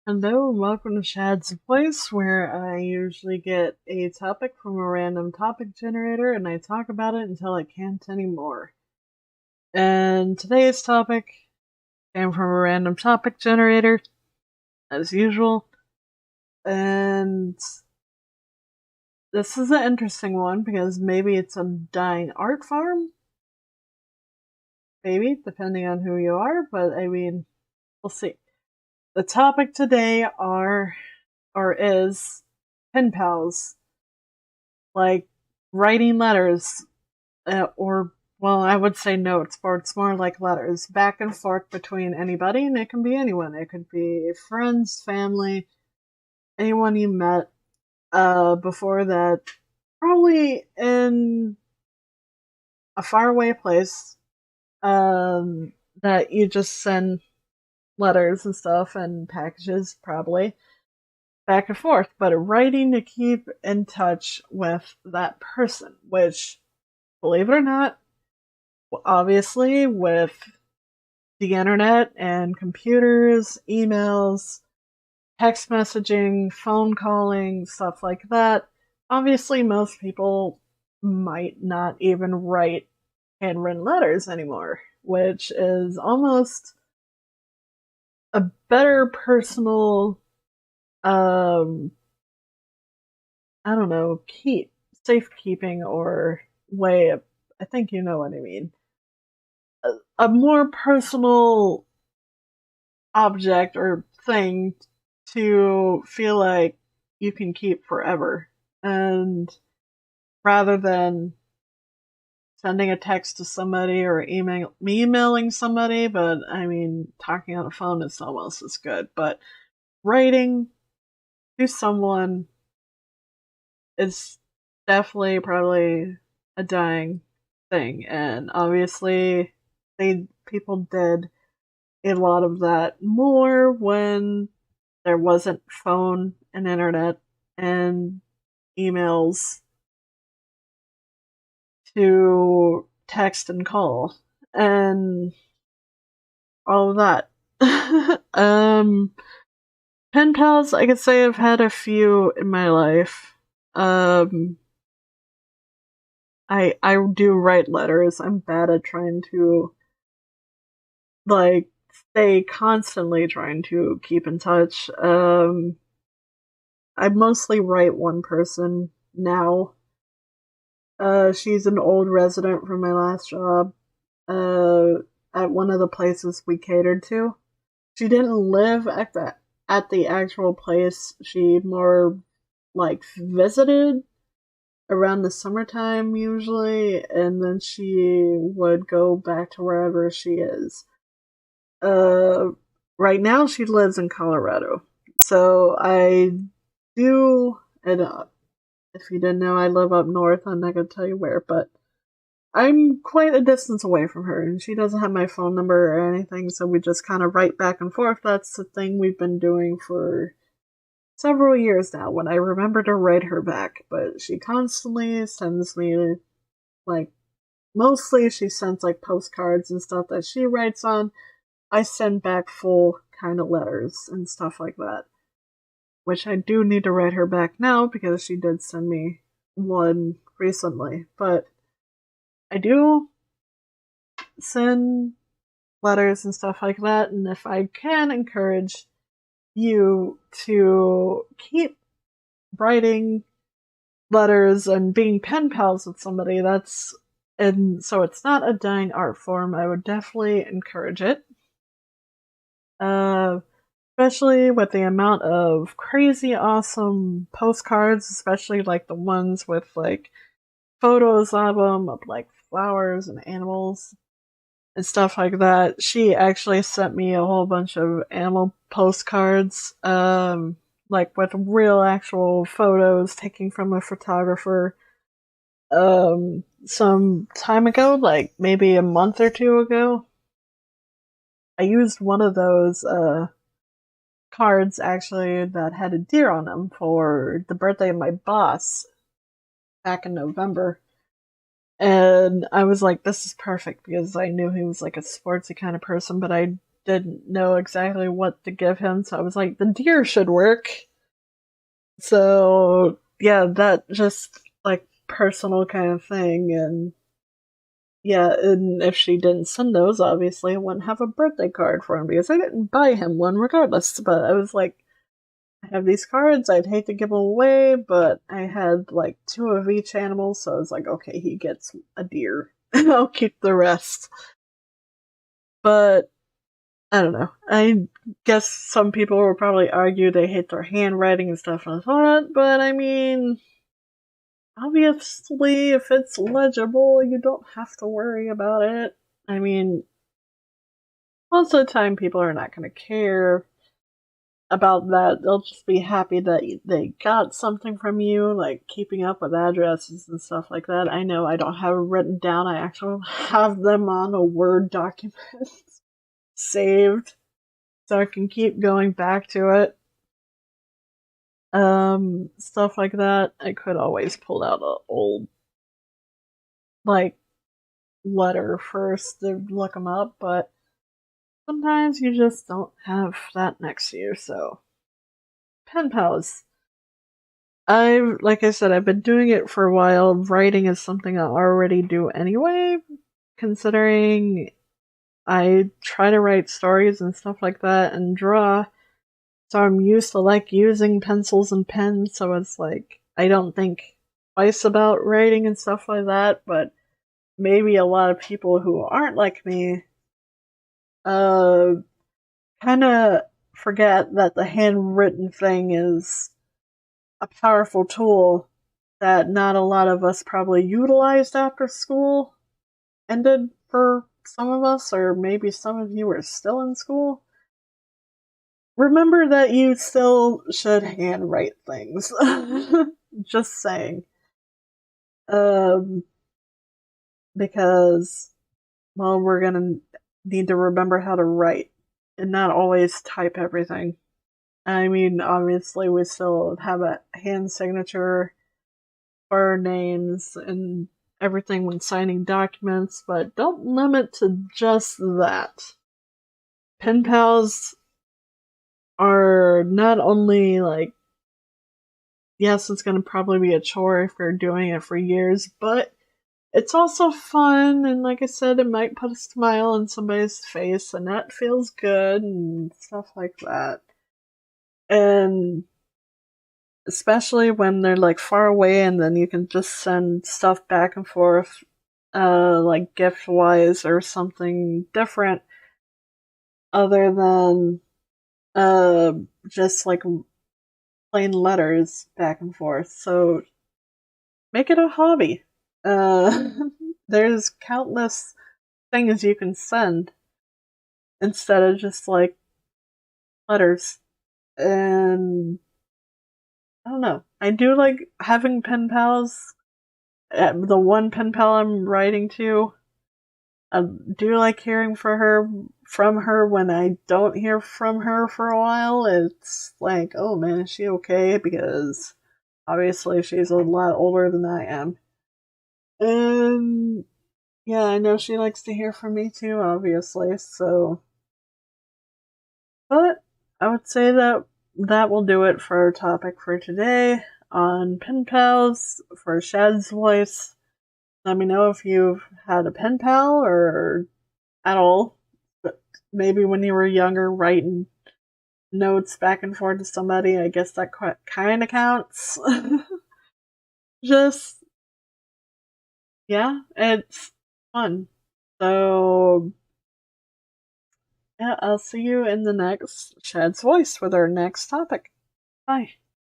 Hello and welcome to Shad's Place, where I usually get a topic from a random topic generator and I talk about it until I can't anymore. And today's topic came from a random topic generator, as usual. And this is an interesting one because maybe it's a dying art form, maybe, depending on who you are, but I mean, we'll see. The topic today is pen pals, like writing letters, or well, I would say notes, but it's more like letters back and forth between anybody, and it can be anyone. It could be friends, family, anyone you met before that, probably in a faraway place, that you just send letters and stuff and packages, probably back and forth, but writing to keep in touch with that person, which, believe it or not, obviously with the internet and computers, emails, text messaging, phone calling, stuff like that, obviously most people might not even write handwritten letters anymore, which is almost a better personal, um, I don't know, safekeeping or way of, I think you know what I mean. A more personal object or thing to feel like you can keep forever. And rather than sending a text to somebody or emailing somebody, but I mean, talking on the phone is almost as good. But writing to someone is definitely probably a dying thing. And obviously, people did a lot of that more when there wasn't phone and internet and emails to text and call and all of that. um, Pen pals, I could say I've had a few in my life. Um, I do write letters. I'm bad at trying to like stay constantly trying to keep in touch. I mostly write one person now. She's an old resident from my last job. Uh, at one of the places we catered to. She didn't live at the actual place. She more like visited around the summertime usually, and then she would go back to wherever she is. Uh, right now she lives in Colorado, so I do. And if you didn't know, I live up north. I'm not gonna tell you where, but I'm quite a distance away from her, and she doesn't have my phone number or anything, so we just kind of write back and forth. That's the thing we've been doing for several years now, when I remember to write her back. But she constantly sends me, like, mostly she sends, like, postcards and stuff that she writes on. I send back full kind of letters and stuff like that, which I do need to write her back now because she did send me one recently. But I do send letters and stuff like that. And if I can encourage you to keep writing letters and being pen pals with somebody, and so it's not a dying art form, I would definitely encourage it. Uh, Especially with the amount of crazy awesome postcards, especially like the ones with like photos of them of like flowers and animals and stuff like that. She actually sent me a whole bunch of animal postcards, like with real actual photos taken from a photographer, some time ago, like maybe a month or two ago. I used one of those, cards actually that had a deer on them for the birthday of my boss back in November. And I was like, this is perfect because I knew he was like a sportsy kind of person, but I didn't know exactly what to give him, so I was like, the deer should work. So yeah, that just like personal kind of thing. And yeah, and if she didn't send those, obviously I wouldn't have a birthday card for him because I didn't buy him one regardless. But I was like, I have these cards, I'd hate to give them away, but I had like 2 of each animal, so I was like, okay, he gets a deer. I'll keep the rest. But I don't know. I guess some people will probably argue they hate their handwriting and stuff like that, but I mean, obviously, if it's legible, you don't have to worry about it. I mean, most of the time, people are not going to care about that. They'll just be happy that they got something from you, like keeping up with addresses and stuff like that. I know I don't have it written down, I actually have them on a Word document saved so I can keep going back to it. Stuff like that. I could always pull out an old, like, letter first to look them up, but sometimes you just don't have that next to you, so. Pen pals. Like I said, I've been doing it for a while. Writing is something I already do anyway, considering I try to write stories and stuff like that and draw. So I'm used to like using pencils and pens, so it's like I don't think twice about writing and stuff like that, but maybe a lot of people who aren't like me uh kind of forget that the handwritten thing is a powerful tool that not a lot of us probably utilized after school ended for some of us, or maybe some of you are still in school. Remember that you still should handwrite things. Just saying. Um, because, well, we're gonna need to remember how to write and not always type everything. I mean, obviously, we still have a hand signature for our names and everything when signing documents, but don't limit to just that. Pen pals are not only like, yes, it's going to probably be a chore if you're doing it for years, but it's also fun, and like I said, it might put a smile on somebody's face, and that feels good, and stuff like that. And especially when they're like far away, and then you can just send stuff back and forth, like gift wise or something different, other than uh, just like plain letters back and forth. So make it a hobby. Uh, there's countless things you can send instead of just like letters. And I don't know. I do like having pen pals. The one pen pal I'm writing to, I do like hearing from her when I don't hear from her for a while. It's like, oh man, is she okay? Because obviously she's a lot older than I am. And yeah, I know she likes to hear from me too, obviously, so. But I would say that that will do it for our topic for today on pen pals for Shad's voice. Let me know if you've had a pen pal or at all. But maybe when you were younger, writing notes back and forth to somebody. I guess that kind of counts. Just, yeah, it's fun. So, yeah, I'll see you in the next Shad's Voice with our next topic. Bye.